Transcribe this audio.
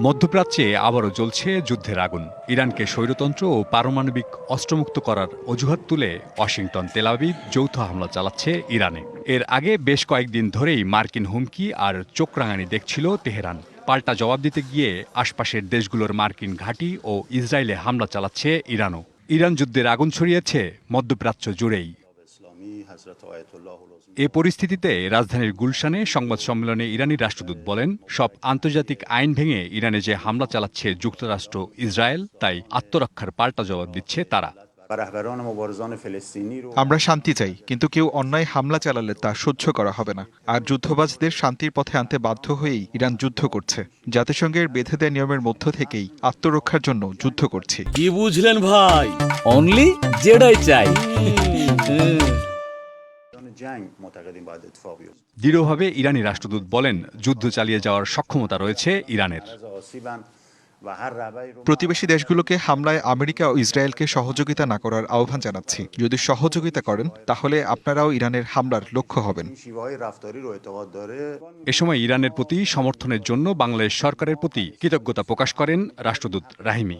মধ্যপ্রাচ্যে আবারও জ্বলছে যুদ্ধের আগুন। ইরানকে স্বৈরতন্ত্র ও পারমাণবিক অস্ত্রমুক্ত করার অজুহাত তুলে ওয়াশিংটন তেল আবিব যৌথ হামলা চালাচ্ছে ইরানে। এর আগে বেশ কয়েকদিন ধরেই মার্কিন হুমকি আর চোখরাঙানি দেখছিল তেহরান। পাল্টা জবাব দিতে গিয়ে আশপাশের দেশগুলোর মার্কিন ঘাঁটি ও ইসরায়েলে হামলা চালাচ্ছে ইরানও। ইরান যুদ্ধের আগুন ছড়িয়েছে মধ্যপ্রাচ্য জুড়েই। এ পরিস্থিতিতে রাজধানীর গুলশানে সংবাদ সম্মেলনে ইরানি রাষ্ট্রদূত বলেন, সব আন্তর্জাতিক আইন ভেঙে ইরানে যে হামলা চালাচ্ছে যুক্তরাষ্ট্র ইসরায়েল, তাই আত্মরক্ষার পাল্টা জবাব দিচ্ছে তারা। আমরা শান্তি চাই, কিন্তু কেউ অন্যায় হামলা চালালে তা সহ্য করা হবে না। আর যুদ্ধবাজদের শান্তির পথে আনতে বাধ্য হয়েই ইরান যুদ্ধ করছে। জাতিসংঘের বেঁধে দেয়া নিয়মের মধ্য থেকেই আত্মরক্ষার জন্য যুদ্ধ করছি। কি বুঝলেন ভাই? অনলি যেটাই চাই। দৃঢ়ভাবে ইরানি রাষ্ট্রদূত বলেন, যুদ্ধ চালিয়ে যাওয়ার সক্ষমতা রয়েছে ইরানের। প্রতিবেশী দেশগুলোকে হামলায় আমেরিকা ও ইসরায়েলকে সহযোগিতা না করার আহ্বান জানাচ্ছি। যদি সহযোগিতা করেন তাহলে আপনারাও ইরানের হামলার লক্ষ্য হবেন। এ সময় ইরানের প্রতি সমর্থনের জন্য বাংলাদেশ সরকারের প্রতি কৃতজ্ঞতা প্রকাশ করেন রাষ্ট্রদূত রাহিমি।